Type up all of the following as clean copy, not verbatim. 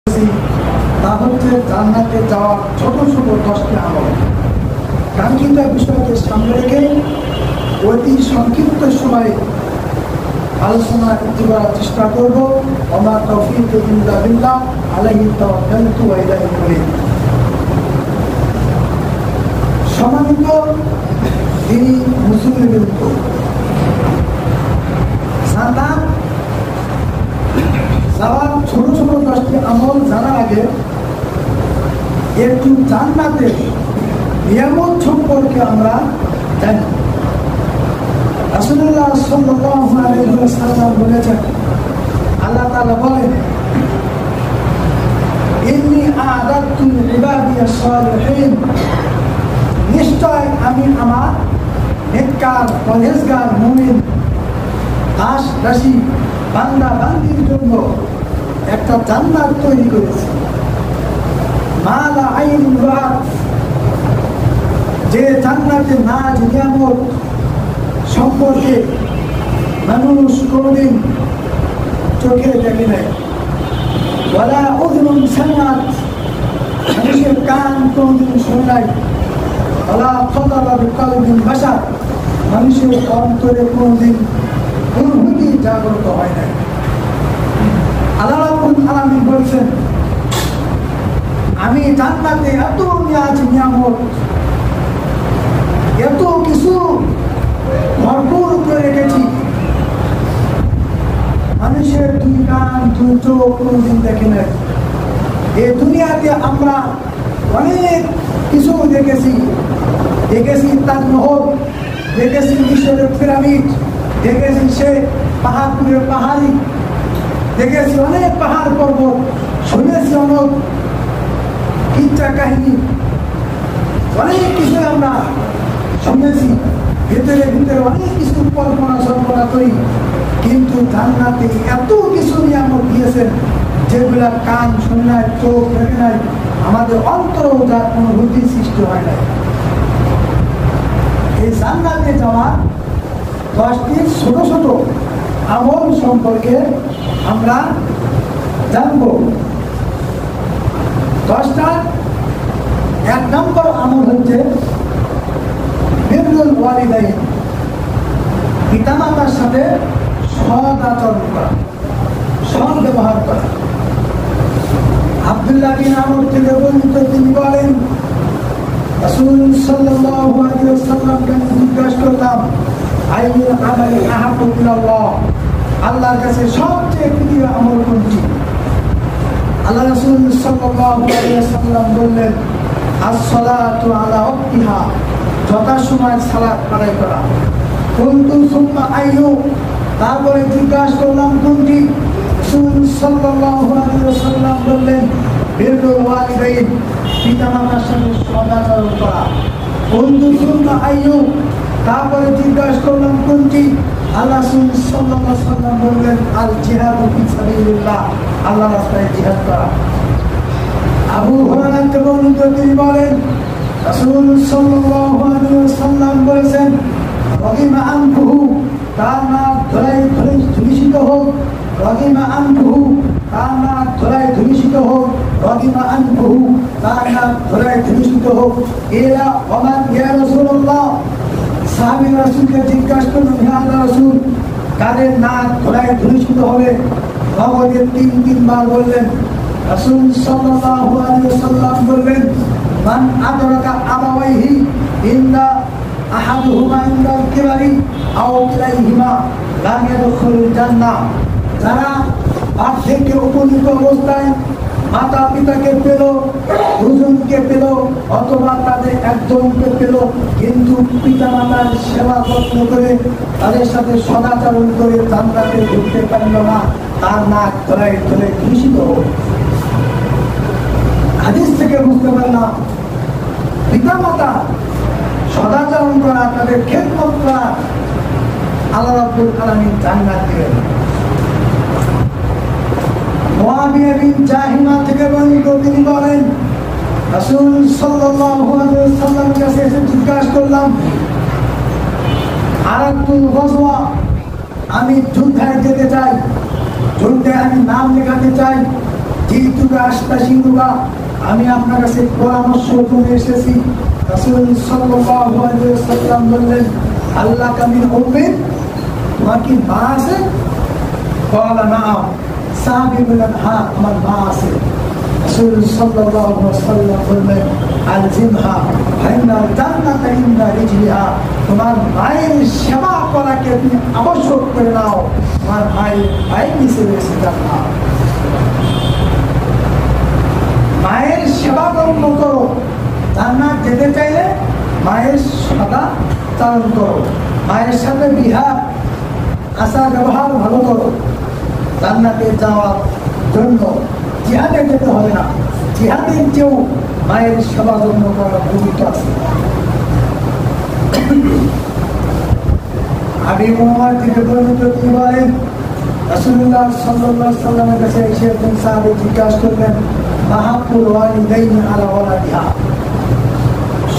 তা হচ্ছে জান্নাতে যাওয়ার ছোট ছোট 10টি আমল। কাঙ্ক্ষিত বিষয়কে সামনে রেখে অতি সংক্ষিপ্ত সময়ে আলোচনা করার চেষ্টা করব। ওমা তৌফিক ইল্লা বিল্লাহ আলাইহি তাওয়াক্কালতু ওয়া ইলাইহি উনীব। সম্মানিত তিনি মুসলিমবৃন্দ, জান্নাত যাওয়ার ছোট ছোট 10টি আমল জানার আগে একটু জান্নাতের নিয়ামত সম্পর্কে আমরা জানি। রাসূলুল্লাহ সাল্লাল্লাহু আলাইহি ওয়াসাল্লাম বলেছেন, আল্লাহ তাআলা বলেন, ইন্নী আ'দাদতু লিইবাদিয়াস সালিহিন, নিশ্চয় আমি আমার নেককার পরহেজগার মুমিন দাস দাসী বান্দা বান্দির জন্য একটা জান্নাত তৈরি করেছি। মা লা আইনুন রাআত, যে জান্নাতের নাজ নিয়ামত সম্পর্কে মানুষ কোনদিন চোখে দেখে নাই। ওয়ালা উযুনুন সামিআত, মানুষের কান কোনদিন শোনে নাই। ওয়ালা খাতারা বিকলবিন বাশার, মানুষের অন্তরে কোনদিন অনুভূতি জাগ্রত হয় নাই। আল্লাহ রাব্বুল আলামিন বলছেন, আমি জান্নাতে এত নিয়াজ নিয়ামত, এত কিছু ভরপুর করে রেখেছি, মানুষের দুই কান দুই চোখ কোনদিন দেখে নাই। এই দুনিয়াতে আমরা অনেক কিছু দেখেছি তাজমহল, দেখেছি মিশরের পিরামিড, দেখেছি সে পাহাড়পুরের পাহাড়ি, দেখেছি অনেক পাহাড় পর্বত, শুনেছি অনেক কিচ্ছা কাহিনী, অনেক কিছু আমরা শুনেছি, ভিতরে ভিতরে অনেক কিছু কল্পনা করি। কিন্তু জান্নাতে এত কিছু নিয়ামত দিয়েছেন যেগুলা কান শুনে নাই, চোখ দেখে নাই, আমাদের অন্তরেও যার অনুভূতি সৃষ্টি হয় নাই। এই জান্নাতে যাওয়ার 10টি ছোট ছোট আমল সম্পর্কে আমরা জানব। 10টা 1 নম্বর আমল হচ্ছে বিররুল ওয়ালিদাইন, পিতামাতার সাথে সৎ আচরণ করা, সৎ ব্যবহার করা। আব্দুল্লাহ বিন আমর থেকে বর্ণিত, তিনি বলেন, রাসূল সাল্লাল্লাহু আলাইহি ওয়াসাল্লামকে জিজ্ঞাসা করলাম, আইয়ুল আমালি আহাব্বু ইলাল্লাহ, আল্লাহর কাছে সবচেয়ে প্রিয় আমল কোনটি? আল্লাহ রাসূল সাল্লাল্লাহু আলাইহি ওয়াসাল্লাম বললেন, আস-সালাতু আলা ওয়াক্তিহা, যথাসময়ে সালাত আদায় করা। কুনতু সুম্মা আইয়ু, তারপরে জিজ্ঞাসা করলাম কোনটি? রাসূল সাল্লাল্লাহু আলাইহি ওয়াসাল্লাম বললেন, বিররুল ওয়ালিদাইন, পিতামাতার সাথে সদাচরণ করা। কুনতু সুম্মা আইয়ু, তারপরে জিজ্ঞাসা করলাম কোনটি? আল্লাহ রাসূল সাল্লাল্লাহু আলাইহি ওয়াসাল্লাম বললেন, আল জিহাদু ফি সাবিলিল্লাহ, আল্লাহর রাস্তায় জিহাদ করা। আবু হুরায়রা থেকে বর্ণিত, তিনি বলেন, রাসূল সাল্লাল্লাহু আলাইহি ওয়াসাল্লাম বলেছেন, রাগিমা আনফুহু, তার নাক ধরাই ধূলিসিত হোক, রাগিমা আনফুহু, তার নাক ধরাই ধূলিসিত হোক, রাগিমা আনফুহু, তার নাক ধরাই ধূলিসিত হোক। এরা ওমান ইয়া রাসূলুল্লাহ, সাহাবী রাসূলকে জিজ্ঞাসা করলেন, হে আল্লাহর রাসূল, কাদের নাক ধরাই ধূলিসিত হবে? নগদে 3 বার বললেন। রাসূল সাল্লাল্লাহু আলাইহি ওয়াসাল্লাম বললেন, মান আদরাকা আবাওয়াইহি ইন্দা আহাদুহুমা ইনদাল কিবারি আও কিলাইহিমা লাম ইয়াদখুলুল জান্নাহ, যারা বার্ধক্যে উপনীত অবস্থায় মাতা পিতাকে পেল, দুজনকে পেল, অথবা তাদের একজনকে পেল, কিন্তু পিতা মাতার সেবা যত্ন করে তাদের সাথে সদাচরণ করে জান্নাতে ঢুকতে পারল না, তার নাক ধরে দূষিত হোক। হাদিস থেকে বুঝতে পারলাম, পিতা মাতা সদাচরণ করা, তাদের খেদমত করা, আল্লাহ রাব্বুল আলামিন জান্নাত দিবেন। মুআবিয়া বিন জাহিমা থেকে বর্ণিত, তিনি বলেন, রাসূল সাল্লাল্লাহু আলাইহি ওয়াসাল্লামের কাছে এসে জিজ্ঞাসা করলাম, আরাতুল গজওয়া, আমি যুদ্ধে যেতে চাই, যুদ্ধে আমি নাম লেখাতে চাই। জিতুকা আস্তাশিরুকা, আমি আপনার কাছে পরামর্শ করে এসেছি। রাসূল সাল্লাল্লাহু আলাইহি ওয়াসাল্লাম বললেন, আল্লাহ কামিন উম্মিন, তোমার কি মা আছে? বলা নাম। সাহাবী বললেন, হ্যাঁ আমার মা আছে। রাসূল সাল্লাল্লাহু আলাইহি ওয়াসাল্লাম বললেন, আলজিমহা ফাইনাল জান্নাতা ইনদা রিজলিহা, তোমার মায়ের সেবা করাকে তুমি আবশ্যক করে নাও, তোমার মায়ের পায়ের নিচে রয়েছে জান্নাত। মায়ের সেবা কর্ম করো, জান্নাত যেতে চাইলে মায়ের সদা চালন করো, মায়ের সাথে বিহার আচার ব্যবহার ভালো করো। জান্নাতে যাওয়ার জন্য জিহাদে যেতে হবে না, জিহাদের চেয়েও মায়ের সেবা যত্ন করার গুরুত্ব আছে। আবি মুহাম্মদ থেকে বর্ণিত তিনি বলেন, রাসূলুল্লাহ সাল্লাল্লাহু আলাইহি ওয়াসাল্লামের কাছে এসে একজন সাহাবী জিজ্ঞাসা করলেন, মা হাক্কুল ওয়ালিদাইনি আলা ওয়ালাদিহা,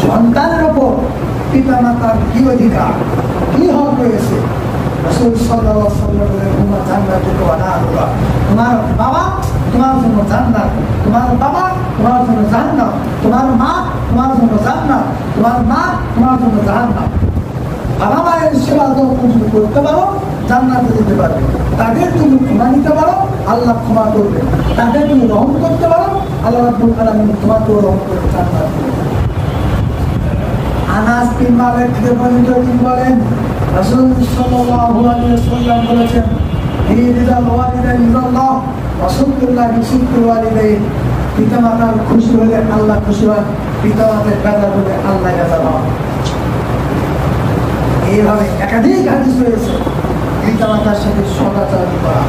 সন্তানের উপর পিতামাতার কি অধিকার, কি হক রয়েছে? রাসূল সাল্লাল্লাহু আলাইহি ওয়াসাল্লাম বলেন, হুমা জান্নাতুকা ওয়া নারুকা, তোমার বাবা তোমার জন্য জান্নাত, তোমার বাবা তোমার জন্য জাহান্নাম, তোমার মা তোমার জন্য জান্নাত, তোমার মা তোমার জন্য জাহান্নাম। বাবা মায়ের সেবা যত্ন যদি করতে পারো, জান্নাতে যেতে পারবে। তাদের তুমি ক্ষমা নিতে পারো, আল্লাহ ক্ষমা করবে। তাদের তুমি রহম করতে পারো, আল্লাহ রাব্বুল আলামিন তোমাকেও রহম করবে, জান্নাত দেবে। আনাস বিন মালিক থেকে বর্ণিত তিনি বলেন, রাসূল সাল্লাল্লাহু আলাইহি ওয়াসাল্লাম বলেছেন, ইরিদাল ওয়ালিদাইন ইল্লাল্লাহ ওয়া সুকুল্লাহ বিসুকুল ওয়ালিদাইন, পিতামাতার খুশি হলে আল্লাহ খুশি হন, পিতামাতার বেজার হলে আল্লাহ বেজার হন। এইভাবে একাধিক হাদিস রয়েছে পিতামাতার সাথে সদাচরণ করা।